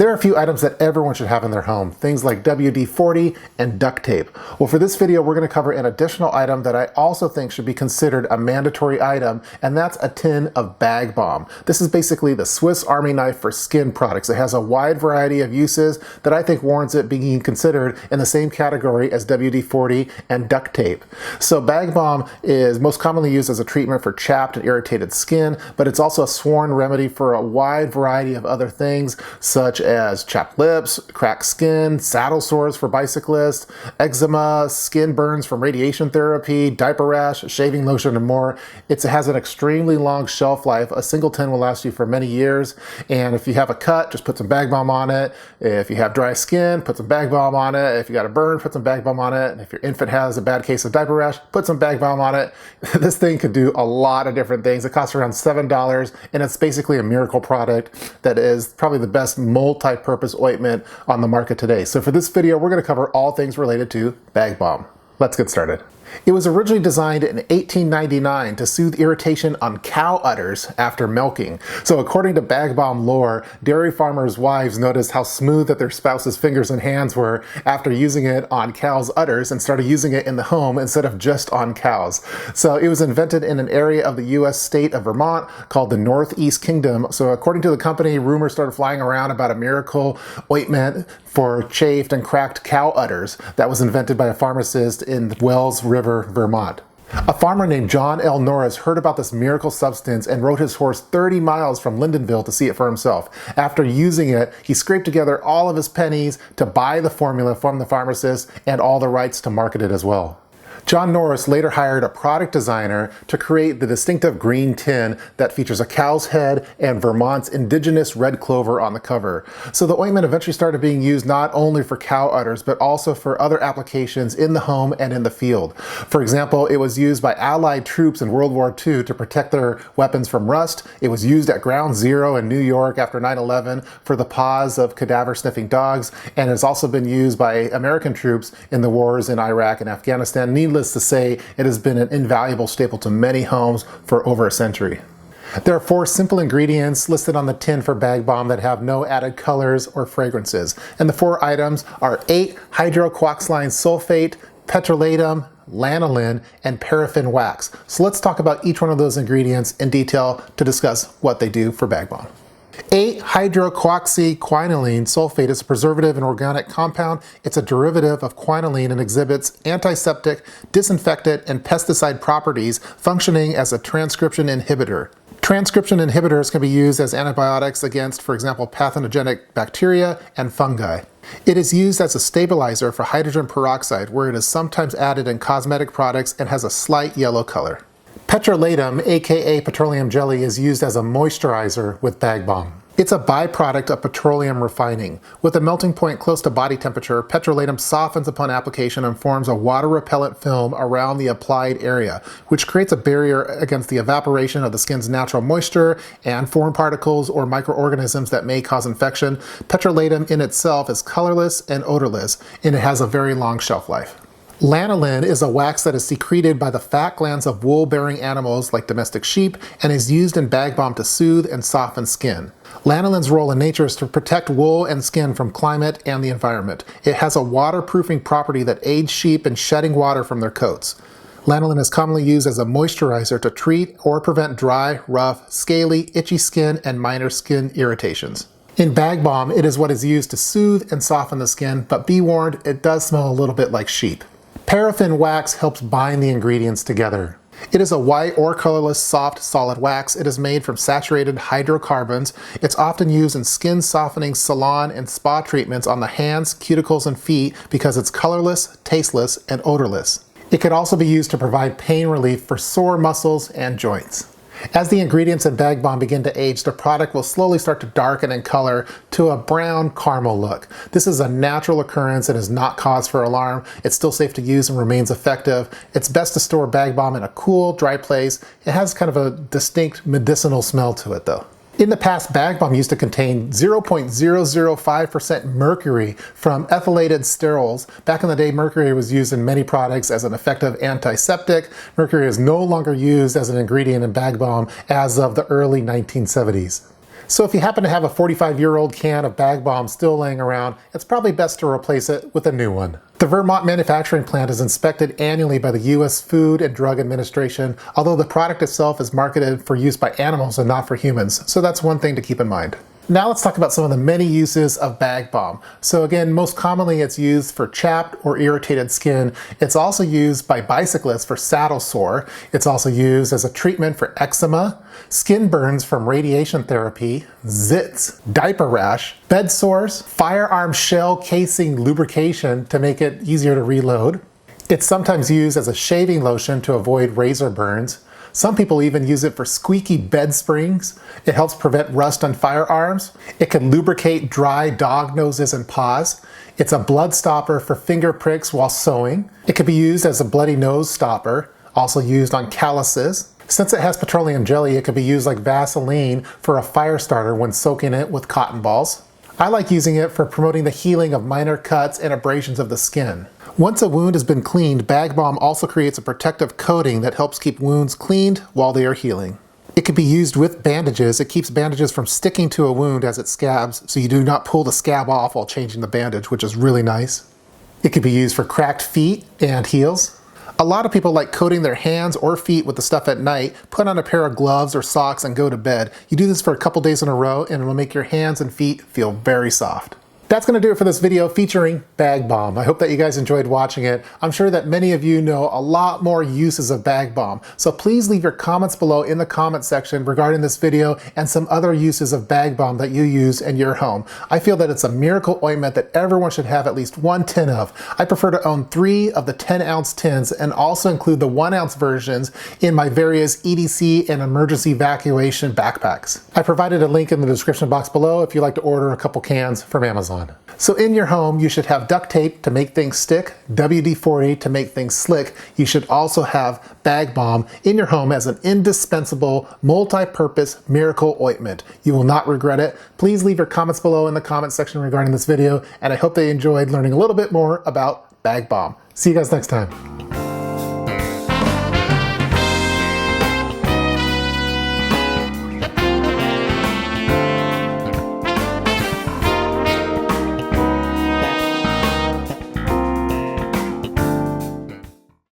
There are a few items that everyone should have in their home, things like WD-40 and duct tape. Well, for this video, we're going to cover an additional item that I also think should be considered a mandatory item, and that's a tin of Bag Balm. This is basically the Swiss Army knife for skin products. It has a wide variety of uses that I think warrants it being considered in the same category as WD-40 and duct tape. So Bag Balm is most commonly used as a treatment for chapped and irritated skin, but it's also a sworn remedy for a wide variety of other things, such as chapped lips, cracked skin, saddle sores for bicyclists, eczema, skin burns from radiation therapy, diaper rash, shaving lotion, and more. It has an extremely long shelf life. A single tin will last you for many years, and if you have a cut, just put some Bag Balm on it. If you have dry skin, put some Bag Balm on it. If you got a burn, put some Bag Balm on it. And if your infant has a bad case of diaper rash, put some Bag Balm on it. This thing could do a lot of different things. It costs around $7, and it's basically a miracle product that is probably the best multi-purpose ointment on the market today. So for this video, we're going to cover all things related to Bag Balm. Let's get started. It was originally designed in 1899 to soothe irritation on cow udders after milking. So according to Bag Balm lore, dairy farmers' wives noticed how smooth that their spouse's fingers and hands were after using it on cows' udders and started using it in the home instead of just on cows. So it was invented in an area of the US state of Vermont called the Northeast Kingdom. So according to the company, rumors started flying around about a miracle ointment for chafed and cracked cow udders that was invented by a pharmacist in Wells River, Vermont. A farmer named John L. Norris heard about this miracle substance and rode his horse 30 miles from Lyndonville to see it for himself. After using it, he scraped together all of his pennies to buy the formula from the pharmacist and all the rights to market it as well. John Norris later hired a product designer to create the distinctive green tin that features a cow's head and Vermont's indigenous red clover on the cover. So the ointment eventually started being used not only for cow udders, but also for other applications in the home and in the field. For example, it was used by Allied troops in World War II to protect their weapons from rust. It was used at Ground Zero in New York after 9/11 for the paws of cadaver-sniffing dogs, and has also been used by American troops in the wars in Iraq and Afghanistan. Needless to say, it has been an invaluable staple to many homes for over a century. There are 4 simple ingredients listed on the tin for Bag Balm that have no added colors or fragrances. And the 4 items are 8-hydroquoxylene sulfate, petrolatum, lanolin, and paraffin wax. So let's talk about each one of those ingredients in detail to discuss what they do for Bag Balm. 8-hydroxyquinolene sulfate is a preservative and organic compound. It's a derivative of quinoline and exhibits antiseptic, disinfectant, and pesticide properties, functioning as a transcription inhibitor. Transcription inhibitors can be used as antibiotics against, for example, pathogenic bacteria and fungi. It is used as a stabilizer for hydrogen peroxide, where it is sometimes added in cosmetic products and has a slight yellow color. Petrolatum, aka petroleum jelly, is used as a moisturizer with Bag Balm. It's a byproduct of petroleum refining. With a melting point close to body temperature, petrolatum softens upon application and forms a water-repellent film around the applied area, which creates a barrier against the evaporation of the skin's natural moisture and foreign particles or microorganisms that may cause infection. Petrolatum in itself is colorless and odorless, and it has a very long shelf life. Lanolin is a wax that is secreted by the fat glands of wool-bearing animals like domestic sheep and is used in Bag Balm to soothe and soften skin. Lanolin's role in nature is to protect wool and skin from climate and the environment. It has a waterproofing property that aids sheep in shedding water from their coats. Lanolin is commonly used as a moisturizer to treat or prevent dry, rough, scaly, itchy skin and minor skin irritations. In Bag Balm, it is what is used to soothe and soften the skin, but be warned, it does smell a little bit like sheep. Paraffin wax helps bind the ingredients together. It is a white or colorless soft solid wax. It is made from saturated hydrocarbons. It's often used in skin softening salon and spa treatments on the hands, cuticles, and feet because it's colorless, tasteless, and odorless. It could also be used to provide pain relief for sore muscles and joints. As the ingredients in Bag Balm begin to age, the product will slowly start to darken in color to a brown caramel look. This is a natural occurrence and is not cause for alarm. It's still safe to use and remains effective. It's best to store Bag Balm in a cool, dry place. It has kind of a distinct medicinal smell to it though. In the past, Bag Balm used to contain 0.005% mercury from ethylated sterols. Back in the day, mercury was used in many products as an effective antiseptic. Mercury is no longer used as an ingredient in Bag Balm as of the early 1970s. So if you happen to have a 45-year-old can of Bag Balm still laying around, it's probably best to replace it with a new one. The Vermont manufacturing plant is inspected annually by the U.S. Food and Drug Administration, although the product itself is marketed for use by animals and not for humans, so that's one thing to keep in mind. Now let's talk about some of the many uses of Bag Balm. So again, most commonly it's used for chapped or irritated skin. It's also used by bicyclists for saddle sore. It's also used as a treatment for eczema, skin burns from radiation therapy, zits, diaper rash, bed sores, firearm shell casing lubrication to make it easier to reload. It's sometimes used as a shaving lotion to avoid razor burns. Some people even use it for squeaky bed springs. It helps prevent rust on firearms. It can lubricate dry dog noses and paws. It's a blood stopper for finger pricks while sewing. It can be used as a bloody nose stopper, also used on calluses. Since it has petroleum jelly, it could be used like Vaseline for a fire starter when soaking it with cotton balls. I like using it for promoting the healing of minor cuts and abrasions of the skin. Once a wound has been cleaned, Bag Balm also creates a protective coating that helps keep wounds cleaned while they are healing. It can be used with bandages. It keeps bandages from sticking to a wound as it scabs, so you do not pull the scab off while changing the bandage, which is really nice. It can be used for cracked feet and heels. A lot of people like coating their hands or feet with the stuff at night, put on a pair of gloves or socks and go to bed. You do this for a couple days in a row and it will make your hands and feet feel very soft. That's going to do it for this video featuring Bag Balm. I hope that you guys enjoyed watching it. I'm sure that many of you know a lot more uses of Bag Balm, so please leave your comments below in the comment section regarding this video and some other uses of Bag Balm that you use in your home. I feel that it's a miracle ointment that everyone should have at least 1 tin of. I prefer to own 3 of the 10-ounce tins and also include the 1-ounce versions in my various EDC and emergency evacuation backpacks. I provided a link in the description box below if you'd like to order a couple cans from Amazon. So in your home, you should have duct tape to make things stick, WD-40 to make things slick. You should also have Bag Balm in your home as an indispensable, multi-purpose miracle ointment. You will not regret it. Please leave your comments below in the comment section regarding this video, and I hope they enjoyed learning a little bit more about Bag Balm. See you guys next time.